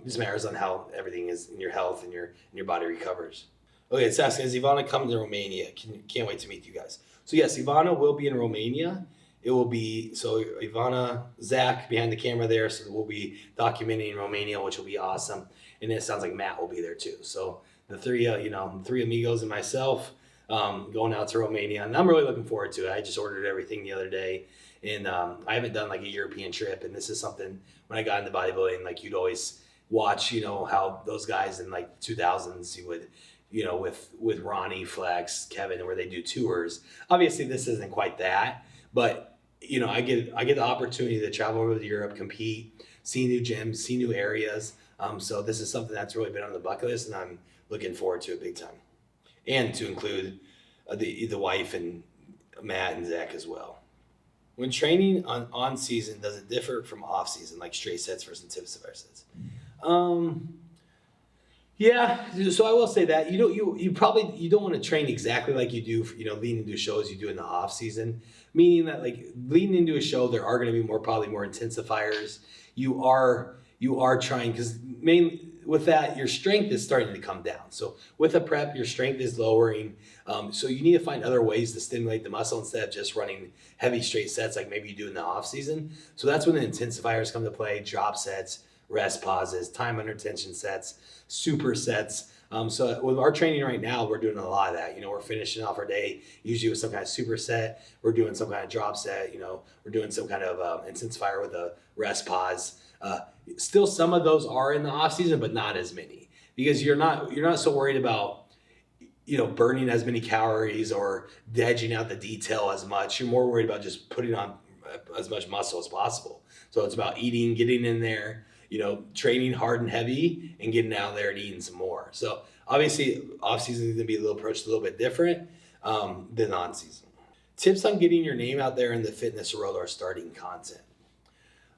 Just matters on how everything is in your health and your body recovers. Okay, it's asking, is Ivana coming to Romania? Can't wait to meet you guys. So yes, Ivana will be in Romania. It will be, so Ivana, Zach behind the camera there, so we'll be documenting Romania, which will be awesome. And it sounds like Matt will be there too. So the three amigos and myself going out to Romania, and I'm really looking forward to it. I just ordered everything the other day, and I haven't done a European trip, and this is something when I got into bodybuilding, you'd always watch, how those guys in the 2000s, you would, with Ronnie, Flex, Kevin, where they do tours. Obviously, this isn't quite that, but I get the opportunity to travel over to Europe, compete, see new gyms, see new areas. So this is something that's really been on the bucket list, and I'm looking forward to it big time, and to include the wife and Matt and Zach as well. When training on season, does it differ from off season, like straight sets versus intensifier sets? Yeah, so I will say that you don't want to train exactly like you do, leading into shows you do in the off season. Meaning that leading into a show, there are going to be probably more intensifiers. You are trying, because mainly with that, your strength is starting to come down. So with a prep, your strength is lowering. So you need to find other ways to stimulate the muscle instead of just running heavy straight sets like maybe you do in the off season. So that's when the intensifiers come to play: drop sets, rest pauses, time under tension sets, super sets, So with our training right now, we're doing a lot of that. You know, we're finishing off our day usually with some kind of superset. We're doing some kind of drop set. You know, we're doing some kind of intensifier with a rest pause. Still, some of those are in the off season, but not as many because you're not so worried about, you know, burning as many calories or edging out the detail as much. You're more worried about just putting on as much muscle as possible. So it's about eating, getting in there, you know, training hard and heavy and getting out there and eating some more. So obviously off season is going to be approached a little bit different than on season. Tips on getting your name out there in the fitness world or starting content.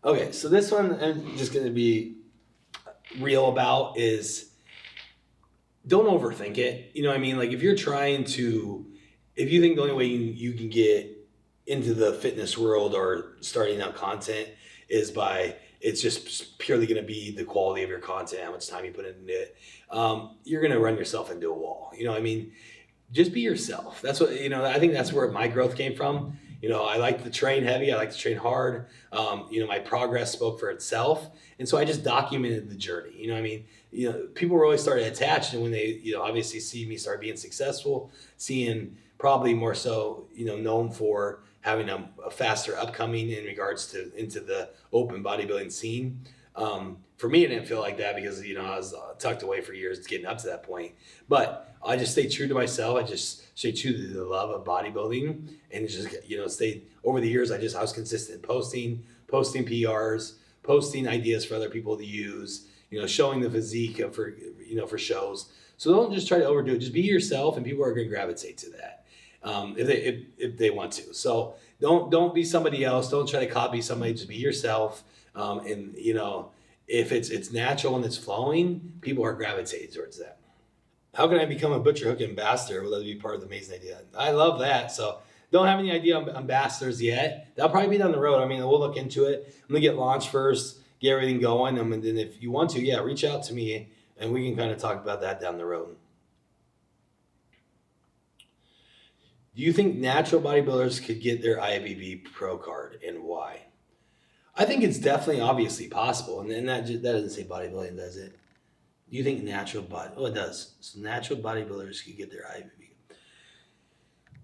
Okay, so this one I'm just going to be real about is don't overthink it. You know what I mean? Like if you think the only way you can get into the fitness world or starting out content is by, it's just purely going to be the quality of your content, how much time you put into it, you're going to run yourself into a wall. You know what I mean? Just be yourself. That's what, you know, I think that's where my growth came from. You know, I like to train heavy. I like to train hard. You know, my progress spoke for itself. And so I just documented the journey. You know what I mean? You know, people really started attached, and when they, you know, obviously see me start being successful, seeing probably more so, you know, known for having a faster upcoming in regards to into the open bodybuilding scene. For me, it didn't feel like that because, you know, I was tucked away for years getting up to that point. But I just stayed true to myself. I just stayed true to the love of bodybuilding, and just, you know, stayed over the years. I was consistent posting PRs, posting ideas for other people to use, you know, showing the physique for, you know, for shows. So don't just try to overdo it. Just be yourself, and people are going to gravitate to that if they want to. So don't be somebody else. Don't try to copy somebody. Just be yourself. And you know, if it's natural and it's flowing, people are gravitating towards that. How can I become a Butcherhook Ambassador? Will that be part of the amazing idea? I love that. So don't have any idea on ambassadors yet. That'll probably be down the road. I mean, we'll look into it. I'm gonna get launched first, get everything going, and then if you want to, yeah, reach out to me and we can kind of talk about that down the road. Do you think natural bodybuilders could get their IFBB Pro card, and why? I think it's definitely obviously possible, and that doesn't say bodybuilding, does it? Do you think natural body? Oh, it does. So natural bodybuilders could get their IFBB.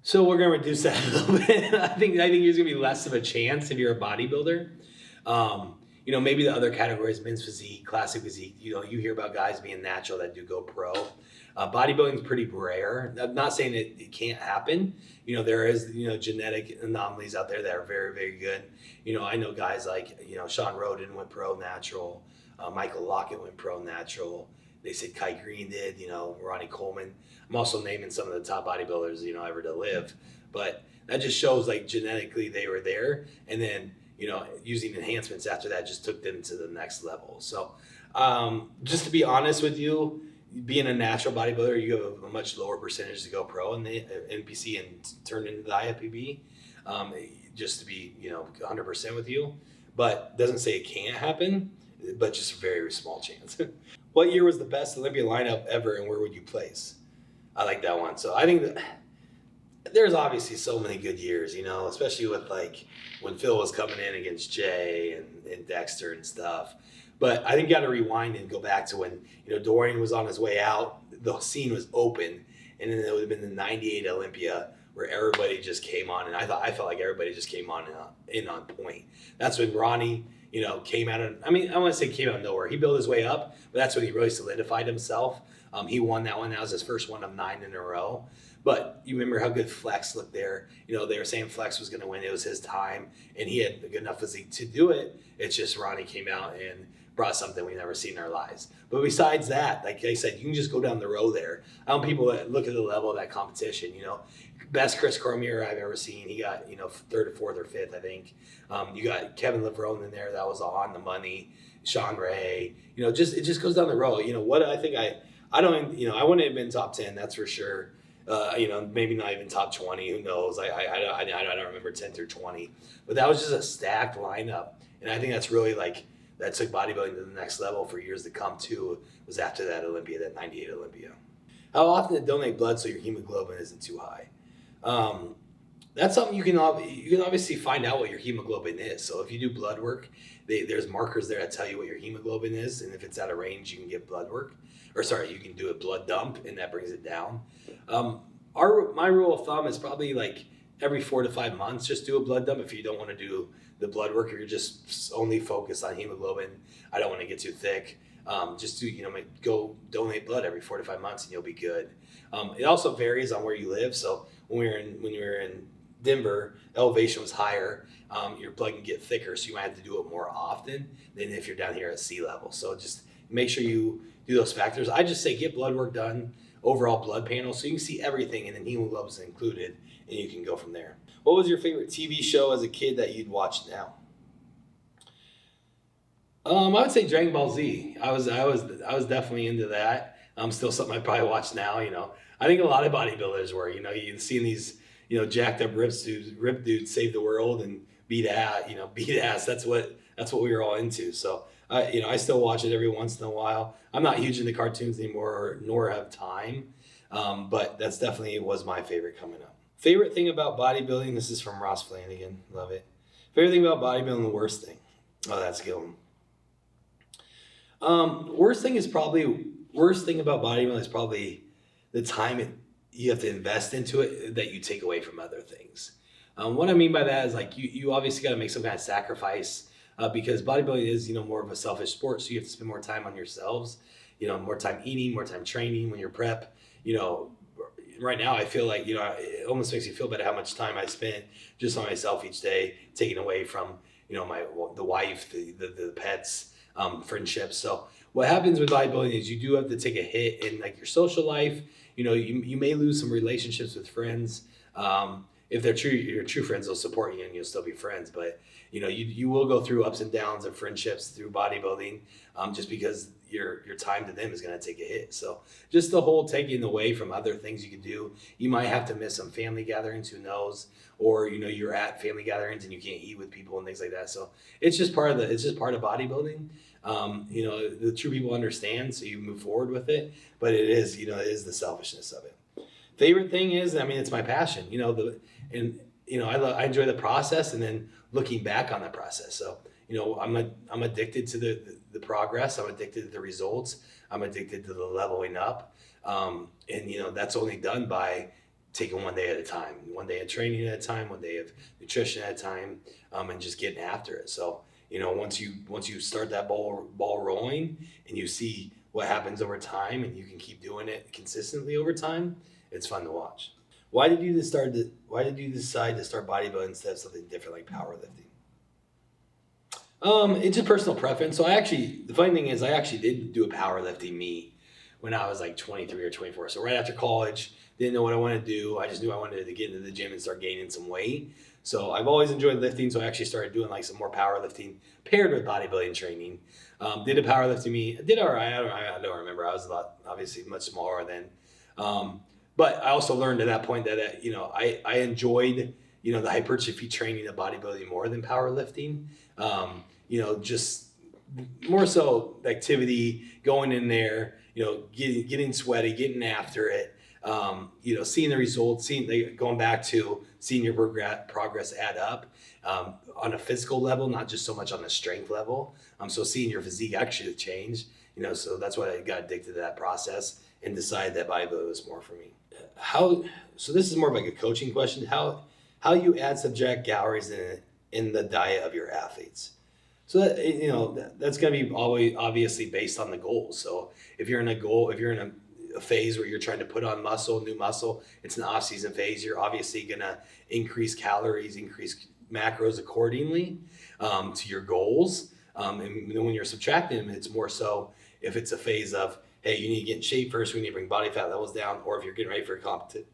So we're gonna reduce that a little bit. I think there's gonna be less of a chance if you're a bodybuilder. You know, maybe the other categories, men's physique, classic physique. You know, you hear about guys being natural that do go pro. Bodybuilding is pretty rare. I'm not saying it can't happen. You know, there is, you know, genetic anomalies out there that are very, very good. You know, I know guys like, you know, Sean Roden went pro natural. Michael Lockett went pro natural. They said Kai Green did, you know, Ronnie Coleman. I'm also naming some of the top bodybuilders, you know, ever to live. But that just shows like genetically they were there. And then, you know, using enhancements after that just took them to the next level. So just to be honest with you, being a natural bodybuilder, you have a much lower percentage to go pro in the NPC and turn into the IFBB, just to be, you know, 100% with you. But doesn't say it can't happen, but just a very small chance. What year was the best Olympia lineup ever, and where would you place? I like that one. So I think that there's obviously so many good years, you know, especially with like when Phil was coming in against Jay and Dexter and stuff. But I think you got to rewind and go back to when, you know, Dorian was on his way out, the scene was open, and then it would have been the 98 Olympia where everybody just came on, and I felt like everybody just came on on point. That's when Ronnie, you know, came out of, I mean, I want to say came out of nowhere. He built his way up, but that's when he really solidified himself. He won that one. That was his first one of 9 in a row. But you remember how good Flex looked there. You know, they were saying Flex was going to win. It was his time, and he had a good enough physique to do it. It's just Ronnie came out and brought something we've never seen in our lives. But besides that, like I said, you can just go down the row there. I want people to look at the level of that competition. You know, best Chris Cormier I've ever seen. He got, you know, 3rd or 4th or 5th, I think. You got Kevin Levrone in there that was on the money. Sean Ray. You know, it just goes down the row. You know, what I think I don't, you know, I wouldn't have been top 10, that's for sure. You know, maybe not even top 20, who knows? I don't remember 10 through 20. But that was just a stacked lineup. And I think that's really like, that took bodybuilding to the next level for years to come too, was after that Olympia, that 98 Olympia. How often to donate blood so your hemoglobin isn't too high? that's something you can obviously find out what your hemoglobin is. So if you do blood work, there's markers there that tell you what your hemoglobin is, and if it's out of range, you can get blood work, you can do a blood dump, and that brings it down. My rule of thumb is probably like every 4 to 5 months, just do a blood dump if you don't want to do the blood work, or you're just only focused on hemoglobin. I don't want to get too thick. Just do, go donate blood every 4 to 5 months and you'll be good. It also varies on where you live. So when we were in Denver, elevation was higher. Your blood can get thicker, so you might have to do it more often than if you're down here at sea level. So just make sure you do those factors. I just say get blood work done, overall blood panel, so you can see everything, and then hemoglobin is included, and you can go from there. What was your favorite TV show as a kid that you'd watch now? I would say Dragon Ball Z. I was definitely into that. Still something I probably watch now. I think a lot of bodybuilders were. You've seen these, jacked up ripped dudes save the world and beat ass. That's what we were all into. So I still watch it every once in a while. I'm not huge into cartoons anymore, nor have time. But that's definitely was my favorite coming up. Favorite thing about bodybuilding. This is from Ross Flanagan. Love it. Favorite thing about bodybuilding. The worst thing. Oh, that's a good one. Worst thing about bodybuilding is probably the time you have to invest into it that you take away from other things. What I mean by that is like you obviously got to make some kind of sacrifice because bodybuilding is more of a selfish sport, so you have to spend more time on yourselves, more time eating, more time training when you're prep. Right now I feel like it almost makes me feel bad how much time I spent just on myself each day, taking away from the wife, the pets. Friendships. So what happens with bodybuilding is you do have to take a hit in like your social life. You may lose some relationships with friends. If they're your true friends, they'll support you and you'll still be friends. But you will go through ups and downs of friendships through bodybuilding, just because your time to them is going to take a hit. So just the whole taking away from other things you could do. You might have to miss some family gatherings, who knows? Or you're at family gatherings and you can't eat with people and things like that. So it's just part of bodybuilding. The true people understand, so you move forward with it. But it is the selfishness of it. Favorite thing is, it's my passion. I enjoy the process and then looking back on the process. So I'm addicted to the progress. I'm addicted to the results. I'm addicted to the leveling up. That's only done by taking one day at a time, one day of training at a time, one day of nutrition at a time, and just getting after it. So, once you start that ball rolling and you see what happens over time and you can keep doing it consistently over time, it's fun to watch. Why did you decide to start bodybuilding instead of something different like powerlifting? It's a personal preference. So the funny thing is I actually did do a powerlifting meet when I was like 23 or 24. So right after college, didn't know what I wanted to do. I just knew I wanted to get into the gym and start gaining some weight. So I've always enjoyed lifting. So I actually started doing like some more powerlifting paired with bodybuilding training. Did a powerlifting meet. Did all right. I don't remember. I was obviously much smaller then. But I also learned at that point that I enjoyed the hypertrophy training of bodybuilding more than powerlifting. Just more so activity, going in there, getting sweaty, getting after it, seeing the results, going back to seeing your progress add up on a physical level, not just so much on a strength level. So seeing your physique actually change, so that's why I got addicted to that process and decided that bodybuilding was more for me. So this is more of like a coaching question. How you add subject calories in the diet of your athletes. So that's going to be always obviously based on the goals. So if you're in a phase where you're trying to put on new muscle, it's an off-season phase, you're obviously going to increase calories, increase macros accordingly to your goals. And when you're subtracting them, it's more so if it's a phase of, hey, you need to get in shape first, we need to bring body fat levels down, or if you're getting ready for a competition,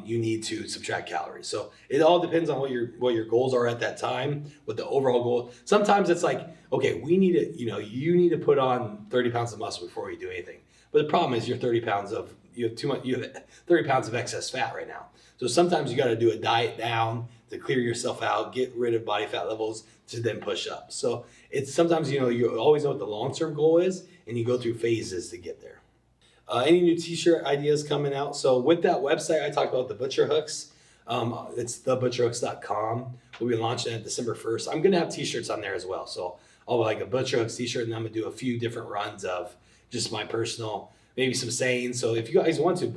you need to subtract calories. So it all depends on what your goals are at that time, what the overall goal. Sometimes it's like, okay, you need to put on 30 pounds of muscle before you do anything. But the problem is you have 30 pounds of excess fat right now. So sometimes you got to do a diet down to clear yourself out, get rid of body fat levels to then push up. So it's sometimes, you always know what the long-term goal is and you go through phases to get there. Any new t-shirt ideas coming out? So with that website, I talked about the Butcherhooks. It's thebutcherhooks.com. We'll be launching it December 1st. I'm going to have t-shirts on there as well. So I'll have like a Butcherhooks t-shirt, and I'm going to do a few different runs of just my personal, maybe some sayings. So if you guys want to,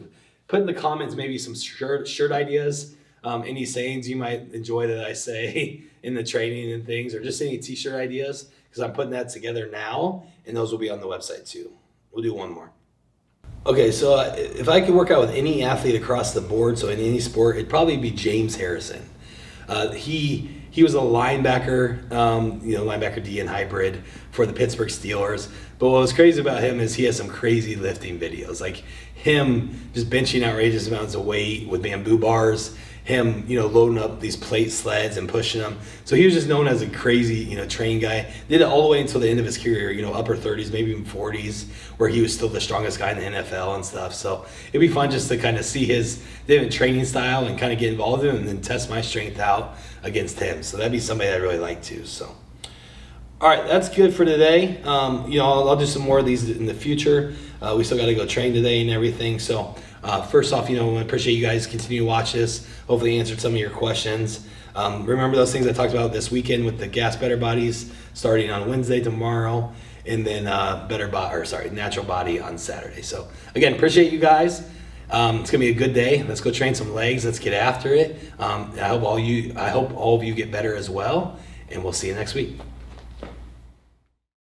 put in the comments maybe some shirt ideas, any sayings you might enjoy that I say in the training and things, or just any t-shirt ideas, because I'm putting that together now, and those will be on the website too. We'll do one more. Okay, so if I could work out with any athlete across the board, so in any sport, it'd probably be James Harrison. He was a linebacker, linebacker D and hybrid for the Pittsburgh Steelers. But what was crazy about him is he has some crazy lifting videos, like him just benching outrageous amounts of weight with bamboo bars, him, loading up these plate sleds and pushing them. So he was just known as a crazy, train guy. Did it all the way until the end of his career, upper 30s, maybe even 40s, where he was still the strongest guy in the NFL and stuff. So it'd be fun just to kind of see his different training style and kind of get involved in it and then test my strength out against him. So that'd be somebody I really like too. So, all right, that's good for today. I'll do some more of these in the future. We still got to go train today and everything. So first off, I appreciate you guys continue to watch this. Hopefully answered some of your questions. Remember those things I talked about this weekend with the GASP Better Bodies starting on Wednesday tomorrow, and then Natural Body on Saturday. So again, appreciate you guys. It's gonna be a good day. Let's go train some legs. Let's get after it. I hope all of you get better as well, and we'll see you next week.